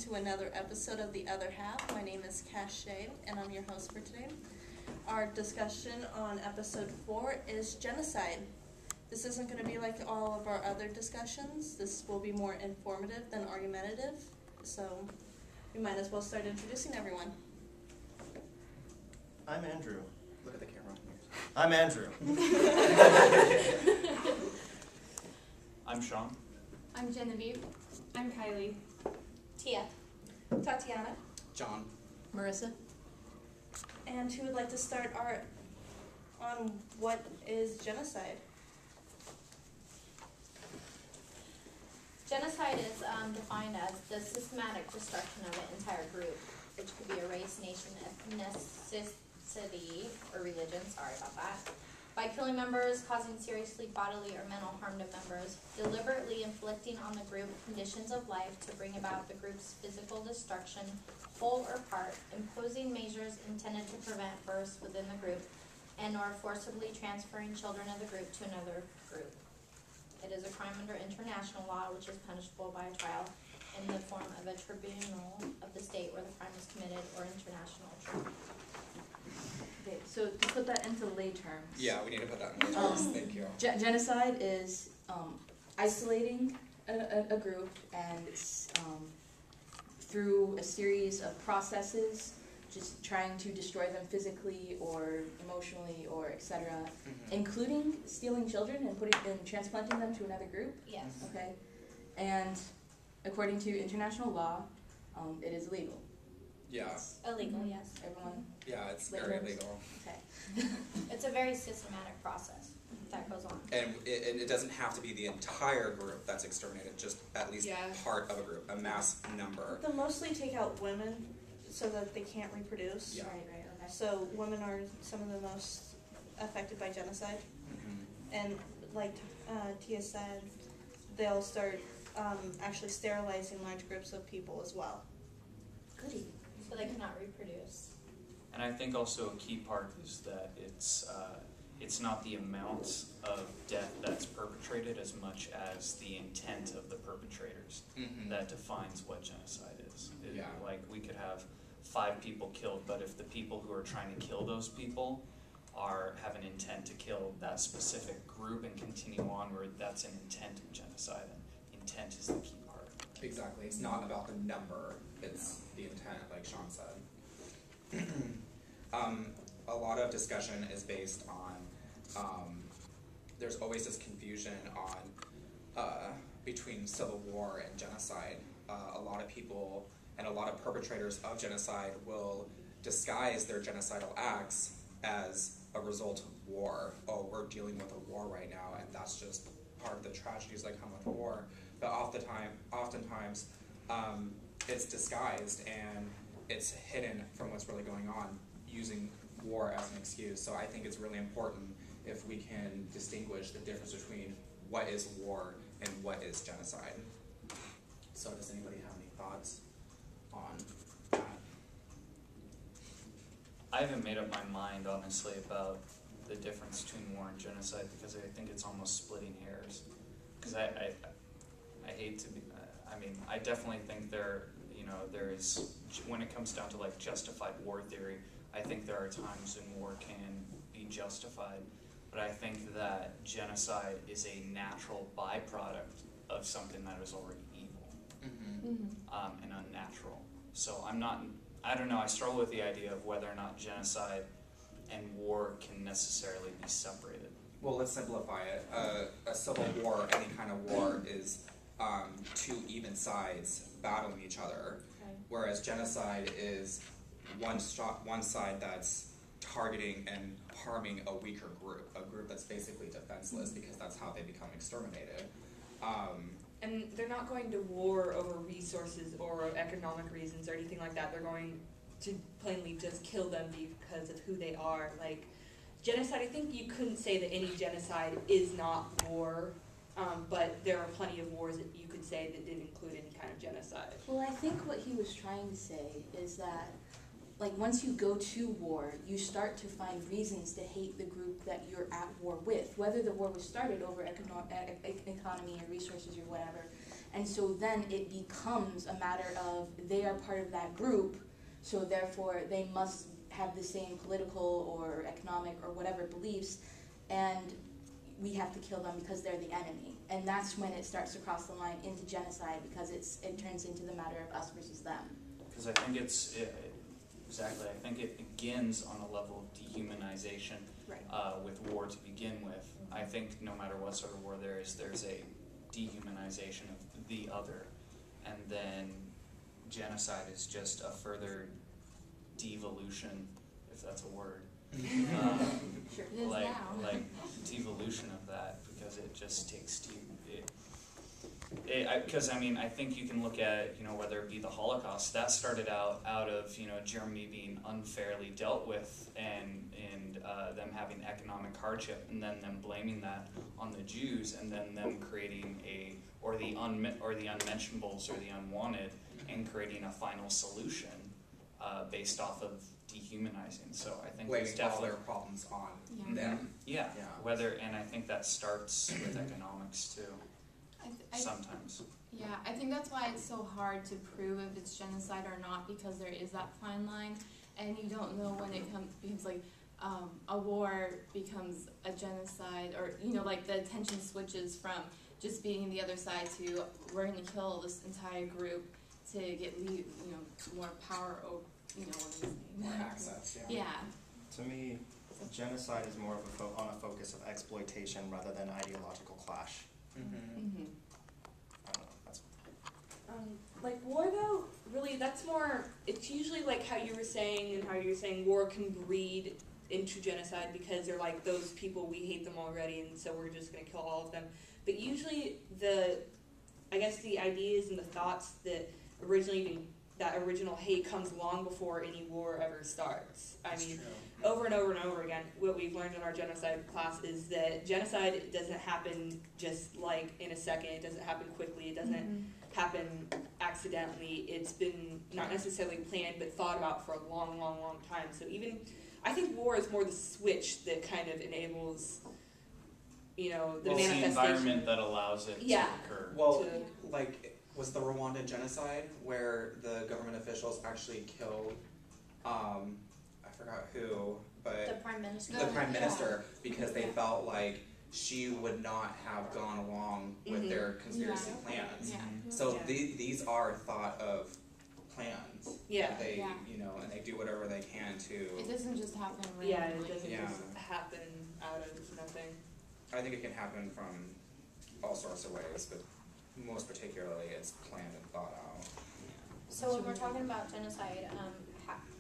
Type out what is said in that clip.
to another episode of The Other Half. My name is Cache, and I'm your host for today. Our discussion on episode 4 is genocide. This isn't going to be like all of our other discussions. This will be more informative than argumentative, so we might as well start introducing everyone. I'm Andrew. Look at the camera. I'm Andrew. I'm Sean. I'm Genevieve. I'm Kylie. Tia. Tatiana. John. Marissa. And who would like to start on what is genocide? Genocide is defined as the systematic destruction of an entire group, which could be a race, nation, ethnicity, or religion, sorry about that, by killing members, causing seriously bodily or mental harm to members, deliberately inflicting on the group conditions of life to bring about the group's physical destruction, whole or part, imposing measures intended to prevent births within the group, and or forcibly transferring children of the group to another group. It is a crime under international law, which is punishable by a trial in the form of a tribunal of the state where the crime was committed or international tribunal. Okay, so to put that into lay terms. Yeah, we need to put that in lay terms. Thank you. Genocide is isolating a group, and it's through a series of processes, just trying to destroy them physically or emotionally or etc., including stealing children and transplanting them to another group. Yes. Okay, and according to international law, it is illegal. Yeah. It's illegal, yes. Everyone. Yeah, it's Lay very terms. illegal. Okay. It's a very systematic process that goes on. And it doesn't have to be the entire group that's exterminated, just at least part of a group, a mass number. They'll mostly take out women so that they can't reproduce. Yeah. Right. Okay. So women are some of the most affected by genocide. And like Tia said, they'll start actually sterilizing large groups of people as well. Goody. So they cannot reproduce. And I think also a key part is that it's not the amount of death that's perpetrated as much as the intent of the perpetrators that defines what genocide is. Like we could have 5 people killed, but if the people who are trying to kill those people have an intent to kill that specific group and continue onward, that's an intent of genocide, and intent is the key part. Exactly. It's not about the number, it's the intent, like Sean said. A lot of discussion is based on, there's always this confusion on between civil war and genocide. A lot of people and a lot of perpetrators of genocide will disguise their genocidal acts as a result of war. Oh, we're dealing with a war right now, and that's just part of the tragedies that come with war. But oftentimes, it's disguised and it's hidden from what's really going on, using war as an excuse. So I think it's really important if we can distinguish the difference between what is war and what is genocide. So does anybody have any thoughts on that? I haven't made up my mind, honestly, about the difference between war and genocide because I think it's almost splitting hairs. Because I hate to be, I definitely think there is, when it comes down to like justified war theory, I think there are times when war can be justified, but I think that genocide is a natural byproduct of something that is already evil and unnatural. So I don't know, I struggle with the idea of whether or not genocide and war can necessarily be separated. Well, let's simplify it. A civil war, any kind of war, is 2 even sides battling each other, whereas genocide is one side that's targeting and harming a weaker group, a group that's basically defenseless because that's how they become exterminated. And they're not going to war over resources or economic reasons or anything like that. They're going to plainly just kill them because of who they are. Like, genocide, I think you couldn't say that any genocide is not war, but there are plenty of wars that you could say that didn't include any kind of genocide. Well, I think what he was trying to say is that, like, once you go to war, you start to find reasons to hate the group that you're at war with, whether the war was started over economy or resources or whatever. And so then it becomes a matter of they are part of that group, so therefore they must have the same political or economic or whatever beliefs, and we have to kill them because they're the enemy. And that's when it starts to cross the line into genocide, because it turns into the matter of us versus them. Because I think exactly, I think it begins on a level of dehumanization with war to begin with. I think no matter what sort of war there is, there's a dehumanization of the other, and then genocide is just a further devolution, if that's a word. Sure it is like now. devolution of that, because it just takes because I think you can look at, whether it be the Holocaust, that started out of, Germany being unfairly dealt with and them having economic hardship, and then them blaming that on the Jews, and then them creating the unmentionables or the unwanted, and creating a final solution based off of dehumanizing. So I think it's blaming all definitely their problems on Yeah. them. yeah. Yeah. And I think that starts with economics too. Sometimes. Yeah, I think that's why it's so hard to prove if it's genocide or not, because there is that fine line, and you don't know when it becomes like a war becomes a genocide, or like the attention switches from just being the other side to we're going to kill this entire group to get more power over More access, yeah. Yeah. To me, genocide is more of on a focus of exploitation rather than ideological clash. Mm-hmm. I don't know. That's Like war though, really that's more, it's usually like how you were saying war can breed into genocide because they're like those people, we hate them already and so we're just going to kill all of them. But usually the ideas and the thoughts that original hate comes long before any war ever starts. Over and over and over again, what we've learned in our genocide class is that genocide doesn't happen just like in a second. It doesn't happen quickly. It doesn't happen accidentally. It's been not necessarily planned, but thought about for a long, long, long time. So I think war is more the switch that kind of enables, the manifestation. The environment that allows it to occur. Well, was the Rwandan genocide where the government officials actually killed, I forgot who, but The Prime Minister. the Prime Minister, because they felt like she would not have gone along with their conspiracy plans. Yeah. So Yeah. these are thought of plans. Yeah. That they, Yeah. and they do whatever they can to. It doesn't just happen Yeah, randomly. it doesn't Yeah. just happen out of nothing. I think it can happen from all sorts of ways, but most particularly it's planned and thought out. So when we're talking about genocide,